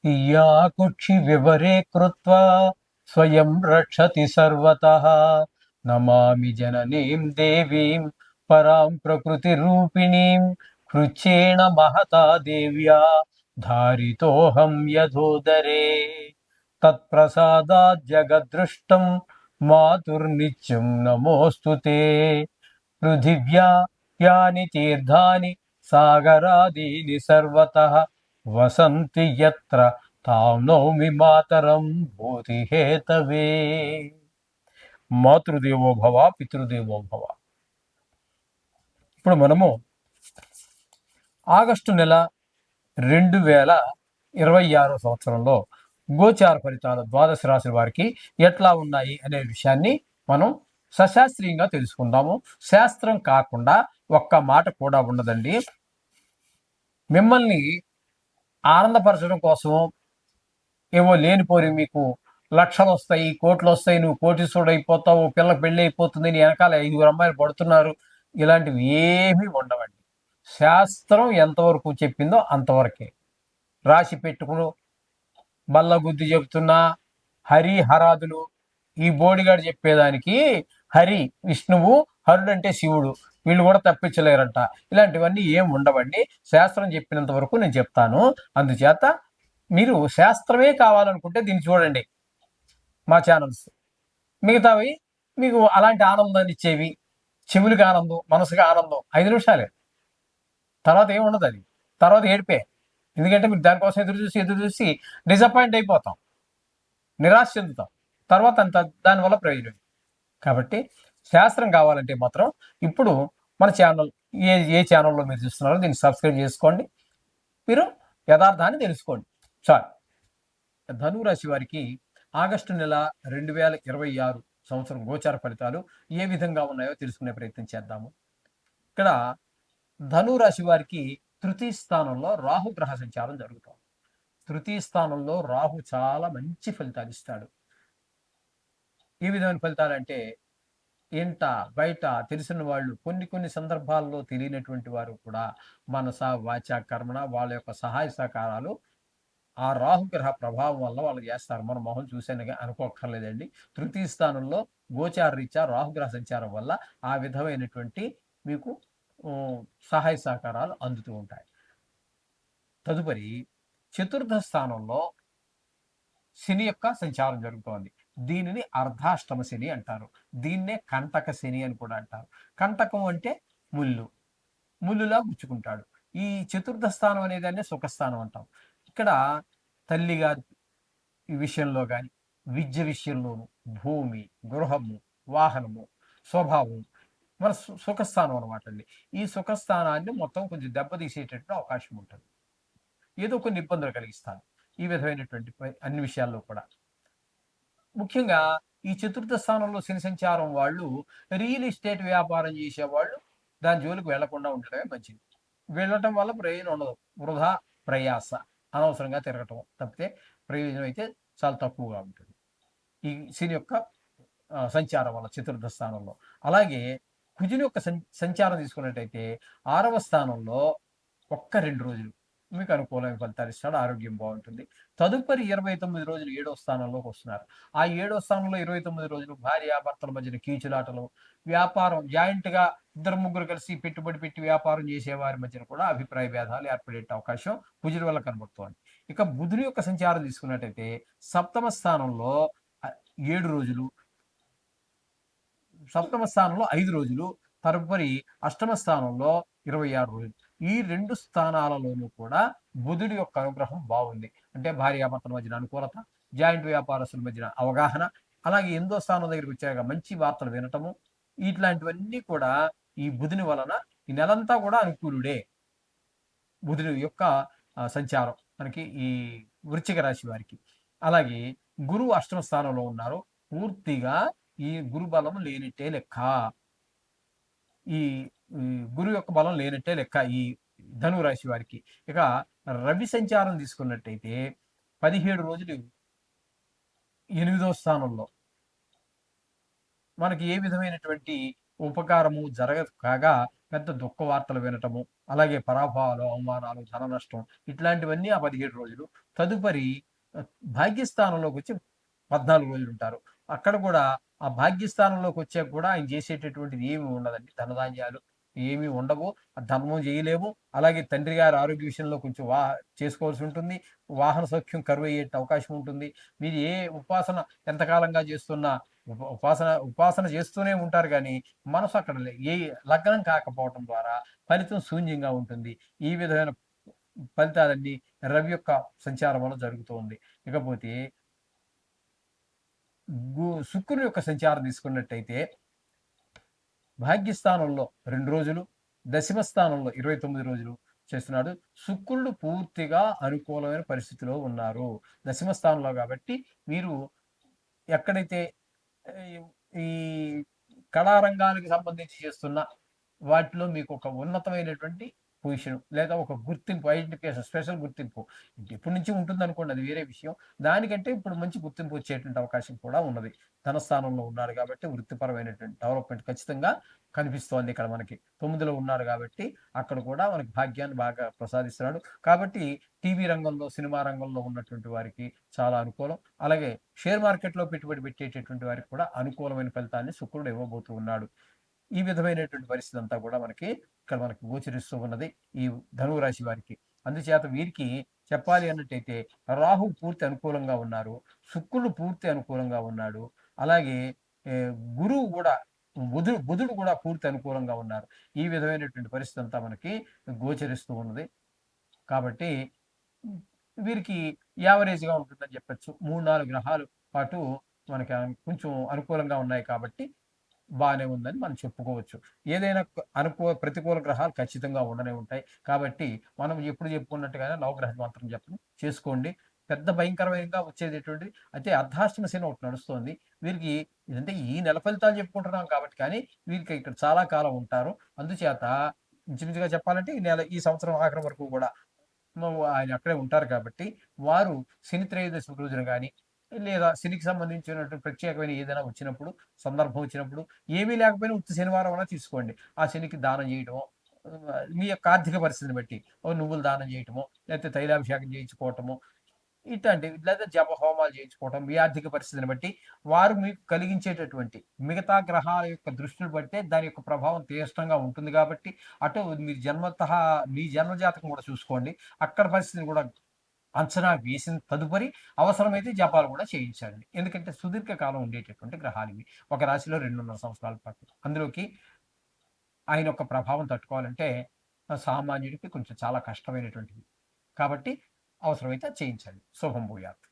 या कुक्षि विवरे कृत्वा स्वयं रक्षति सर्वतः। नमामि जननीं देवीं परां प्रकृतिरूपिणीं। कृच्छ्रेण महता देव्या धारितोऽहं यथोदरे। तत्प्रसादात् जगद्दृष्टं मातुर्नित्यं नमोऽस्तु ते। पृथिव्या यानि तीर्थानि सागरादीनि सर्वतः वसन्ति यत्र तां नौमि मातరం భూతిహేతవే. మాతృదేవో భవ పితృదేవో భవ. ఇప్పుడు మనము ఆగస్టు నెల 2026 సంవత్సరంలో గోచార ఫలితాలు ద్వాదశ రాశి వారికి ఎట్లా ఉన్నాయి అనే విషయాన్ని మనం సశాస్త్రీయంగా తెలుసుకుందాము. శాస్త్రం కాకుండా ఒక్క మాట కూడా ఉండదండి. మిమ్మల్ని ఆనందపరచడం కోసం ఏవో లేనిపోరి మీకు లక్షలు వస్తాయి, కోట్లు వస్తాయి, నువ్వు కోటీశ్వరుడు అయిపోతావు, పిల్లకి పెళ్ళి అయిపోతుంది, నీ వెనకాల 5 అమ్మాయిలు పడుతున్నారు, ఇలాంటివి ఏమీ ఉండవండి. శాస్త్రం ఎంతవరకు చెప్పిందో అంతవరకే. రాసి పెట్టుకుని బల్లగుద్ది చెబుతున్నా హరి హరాదులు, ఈ బోడిగాడు చెప్పేదానికి హరి విష్ణువు, హరుడు అంటే శివుడు, వీళ్ళు కూడా తప్పించలేరంట. ఇలాంటివన్నీ ఏం ఉండవండి. శాస్త్రం చెప్పినంత వరకు నేను చెప్తాను. అందుచేత మీరు శాస్త్రమే కావాలనుకుంటే దీన్ని చూడండి, మా ఛానల్స్. మిగతావి మీకు అలాంటి ఆనందాన్ని ఇచ్చేవి, చెవులకి ఆనందం, మనసుకి ఆనందం 5 నిమిషాలే, తర్వాత ఏమి ఉండదు. అది తర్వాత ఏడిపే. ఎందుకంటే మీరు దానికోసం ఎదురు చూసి డిసప్పాయింట్ అయిపోతాం, నిరాశ చెందుతాం, తర్వాత అంత దానివల్ల ప్రయోజనం. కాబట్టి శాస్త్రం కావాలంటే మాత్రం ఇప్పుడు మన ఛానల్ ఏ ఛానల్లో మీరు చూస్తున్నారో దీన్ని సబ్స్క్రైబ్ చేసుకోండి, మీరు యథార్థాన్ని తెలుసుకోండి చాలు. ధనురాశి వారికి ఆగస్టు నెల 2026 సంవత్సరం గోచార ఫలితాలు ఏ విధంగా ఉన్నాయో తెలుసుకునే ప్రయత్నం చేద్దాము. ఇక్కడ ధనురాశి వారికి తృతీయ స్థానంలో రాహు గ్రహ సంచారం జరుగుతుంది. తృతీయ స్థానంలో రాహు చాలా మంచి ఫలితాలు ఇస్తాడు. ఏ విధమైన ఫలితాలు అంటే, ఇంట బయట తెలిసిన వాళ్ళు, కొన్ని సందర్భాల్లో తెలియనటువంటి వారు కూడా మనస వాచ కర్మణ వాళ్ళ యొక్క సహాయ సహకారాలు ఆ రాహుగ్రహ ప్రభావం వల్ల వాళ్ళు చేస్తారు. మన మొహం చూసాను అనుకోక్కర్లేదండి. తృతీయ స్థానంలో గోచార రీత్యా రాహుగ్రహ సంచారం వల్ల ఆ విధమైనటువంటి మీకు సహాయ సహకారాలు అందుతూ ఉంటాయి. తదుపరి చతుర్థ స్థానంలో శని యొక్క సంచారం జరుగుతోంది. దీనిని అర్ధాష్టమ శని అంటారు. దీన్నే కంటక శని అని కూడా అంటారు. కంటకం అంటే ముల్లులా గుచ్చుకుంటాడు. ఈ చతుర్థ స్థానం అనేదాన్ని సుఖస్థానం అంటాం. ఇక్కడ తల్లి గారి విషయంలో కానీ, విద్య విషయంలోను, భూమి, గృహము, వాహనము, స్వభావం, మన సుఖస్థానం అనమాట అండి. ఈ సుఖస్థానాన్ని మొత్తం కొంచెం దెబ్బతీసేటట్టు అవకాశం ఉంటుంది. ఏదో కొన్ని ఇబ్బందులు కలిగిస్తాను ఈ విధమైనటువంటి అన్ని విషయాల్లో కూడా. ముఖ్యంగా ఈ చతుర్థ స్థానంలో శని సంచారం వాళ్ళు రియల్ ఎస్టేట్ వ్యాపారం చేసేవాళ్ళు దాని జోలికి వెళ్లకుండా ఉండటమే మంచిది. వెళ్ళటం వల్ల ప్రయోజనం ఉండదు, వృధా ప్రయాస, అనవసరంగా తిరగటం తప్పితే ప్రయోజనం అయితే చాలా తక్కువగా ఉంటుంది ఈ శని యొక్క సంచారం వల్ల చతుర్థ స్థానంలో. అలాగే కుజుని యొక్క సంచారం తీసుకున్నట్టయితే 6వ స్థానంలో 1-2 రోజులు మీకు అనుకూలమైన ఫలితాలు ఇస్తాడు, ఆరోగ్యం బాగుంటుంది. తదుపరి 29 రోజులు 7వ స్థానంలోకి వస్తున్నారు. ఆ 7వ స్థానంలో 29 రోజులు భార్యాభర్తల మధ్యన కీచులాటలు, వ్యాపారం జాయింట్గా 2-3 కలిసి పెట్టుబడి పెట్టి వ్యాపారం చేసేవారి మధ్యన కూడా అభిప్రాయ భేదాలు ఏర్పడే అవకాశం కుజుడి వల్ల కనబడుతోంది. ఇక బుధుని యొక్క సంచారం తీసుకున్నట్టయితే 7వ స్థానంలో 7 రోజులు, 7వ స్థానంలో 5 రోజులు, తదుపరి 8వ స్థానంలో 26 రోజులు. ఈ 2 స్థానాలలోనూ కూడా బుధుడి యొక్క అనుగ్రహం బాగుంది. అంటే భార్యాభర్తల మధ్యన అనుకూలత, జాయింట్ వ్యాపారస్తుల మధ్యన అవగాహన, అలాగే 8వ స్థానం దగ్గరికి వచ్చాక మంచి వార్తలు వినటము, ఇట్లాంటివన్నీ కూడా ఈ బుధుని వలన ఈ నెలంతా కూడా అనుకూలుడే. బుధుని యొక్క సంచారం మనకి ఈ వృశ్చిక రాశి వారికి. అలాగే గురువు 8వ స్థానంలో ఉన్నారు. పూర్తిగా ఈ గురు బలం లేనట్టే లెక్క. ఈ గురువు యొక్క బలం లేనట్టే లెక్క ఈ ధనురాశి వారికి. ఇక రవి సంచారం తీసుకున్నట్టయితే 17 రోజులు 8వ స్థానంలో మనకి ఏ విధమైనటువంటి ఉపకారము జరగదు. కాగా పెద్ద దుఃఖ వార్తలు వినటము, అలాగే పరాభవాలు, అవమానాలు, ధన నష్టం ఇట్లాంటివన్నీ ఆ 17 రోజులు. తదుపరి ఆహ్, భాగ్యస్థానంలోకొచ్చి 14 రోజులుంటారు. అక్కడ కూడా ఆ భాగ్యస్థానంలోకొచ్చాక కూడా ఆయన చేసేటటువంటిది ఏమి ఉండదండి. ధనధాన్యాలు ఏమి ఉండవు. ధర్మం చేయలేము. అలాగే తండ్రి గారి ఆరోగ్య విషయంలో కొంచెం చేసుకోవాల్సుంటుంది. వాహన సౌఖ్యం కరువయ్యే అవకాశం ఉంటుంది. మీరు ఏ ఉపాసన ఎంతకాలంగా చేస్తున్నా ఉపాసన చేస్తూనే ఉంటారు గానీ, మనసు అక్కడ లగ్నం కాకపోవటం ద్వారా ఫలితం శూన్యంగా ఉంటుంది. ఈ విధమైన ఫలితాలన్నీ రవి యొక్క సంచారం వల్ల జరుగుతూ ఉంది. ఇకపోతే శుక్రుని యొక్క సంచారం తీసుకున్నట్టయితే భాగ్యస్థానంలో 2 రోజులు, దశమ స్థానంలో 29 రోజులు చేస్తున్నాడు. శుక్రుడు పూర్తిగా అనుకూలమైన పరిస్థితిలో ఉన్నారు. దశమ స్థానంలో కాబట్టి మీరు ఎక్కడైతే ఈ ఈ కళారంగానికి సంబంధించి చేస్తున్న వాటిలో మీకు ఒక ఉన్నతమైనటువంటి పొజిషన్ లేదా ఒక గుర్తింపు, ఐడెంటిఫికేషన్, స్పెషల్ గుర్తింపు ఎప్పటి నుంచి ఉంటుందనుకోండి, అది వేరే విషయం. దానికంటే ఇప్పుడు మంచి గుర్తింపు వచ్చేటువంటి అవకాశం కూడా ఉన్నది. ధనస్థానంలో ఉన్నాడు కాబట్టి వృత్తిపరమైనటువంటి డెవలప్‌మెంట్ ఖచ్చితంగా కనిపిస్తోంది ఇక్కడ మనకి. 9లో ఉన్నాడు కాబట్టి అక్కడ కూడా మనకి భాగ్యాన్ని బాగా ప్రసాదిస్తున్నాడు. కాబట్టి టీవీ రంగంలో, సినిమా రంగంలో ఉన్నటువంటి వారికి చాలా అనుకూలం. అలాగే షేర్ మార్కెట్‌లో పెట్టుబడి పెట్టేటటువంటి వారికి కూడా అనుకూలమైన ఫలితాన్ని శుక్రుడు ఇవ్వబోతూ ఉన్నాడు. ఈ విధమైనటువంటి పరిస్థితి అంతా కూడా ఇక్కడ మనకి గోచరిస్తూ ఉన్నది ఈ ధనువు రాశి వారికి. అందుచేత వీరికి చెప్పాలి అన్నట్టయితే రాహువు పూర్తి అనుకూలంగా ఉన్నారు. శుక్రుడు పూర్తి అనుకూలంగా ఉన్నాడు. అలాగే గురువు కూడా బుధుడు కూడా పూర్తి అనుకూలంగా ఉన్నారు. ఈ విధమైనటువంటి పరిస్థితి అంతా మనకి గోచరిస్తూ ఉన్నది. కాబట్టి వీరికి యావరేజ్‌గా ఉంటుందని చెప్పొచ్చు. 3, 4 గ్రహాలు పాటు మనకి కొంచెం అనుకూలంగా ఉన్నాయి కాబట్టి బానే ఉందని మనం చెప్పుకోవచ్చు. ఏదైనా ప్రతికూల గ్రహాలు ఖచ్చితంగా ఉండనే ఉంటాయి. కాబట్టి మనం ఎప్పుడు చెప్పుకున్నట్టుగానే నవగ్రహ మంత్రం జపం చేసుకోండి. పెద్ద భయంకరమైనగా వచ్చేటటువంటిది అయితే అర్ధాష్టమ శని ఒకటి నడుస్తోంది. వీరికి ఇదంటే ఈ నెల ఫలితాలు చెప్పుకుంటున్నాం కాబట్టి కానీ వీరికి ఇక్కడ చాలా కాలం ఉంటారు. అందుచేత ఇంచుమించుగా చెప్పాలంటే ఈ సంవత్సరం ఆఖరి వరకు కూడా ఆయన అక్కడే ఉంటారు కాబట్టి వారు శని త్రయోదశి రోజున గాని, లేదా శనికి సంబంధించినటువంటి ప్రత్యేకమైన ఏదైనా వచ్చినప్పుడు, సందర్భం వచ్చినప్పుడు ఏమీ లేకపోయినా ఉత్తి శనివారం అన్నా తీసుకోండి. ఆ శనికి దానం చేయటమో, మీ యొక్క ఆర్థిక పరిస్థితిని బట్టి నువ్వులు దానం చేయటమో, లేకపోతే తైలాభిషేకం చేయించుకోవటమో, ఇట్లాంటివి లేదా జప హోమాలు చేయించుకోవటం మీ ఆర్థిక పరిస్థితిని బట్టి వారు మీకు కలిగించేటటువంటి మిగతా గ్రహాల యొక్క దృష్టిని బట్టే దాని యొక్క ప్రభావం తీవ్రంగా ఉంటుంది కాబట్టి అటు మీరు మీ జన్మజాతకం కూడా చూసుకోండి. అక్కడ పరిస్థితిని కూడా అంచనా వేసిన తదుపరి అవసరమైతే జపాలు కూడా చేయించండి. ఎందుకంటే సుదీర్ఘ కాలం ఉండేటటువంటి గ్రహాలు ఇవి. ఒక రాశిలో 2.5 సంవత్సరాల పాటు. అందులోకి ఆయన యొక్క ప్రభావం తట్టుకోవాలంటే సామాన్యుడికి కొంచెం చాలా కష్టమైనటువంటిది. కాబట్టి అవసరమైతే చేయించండి. శుభం భూయాత్.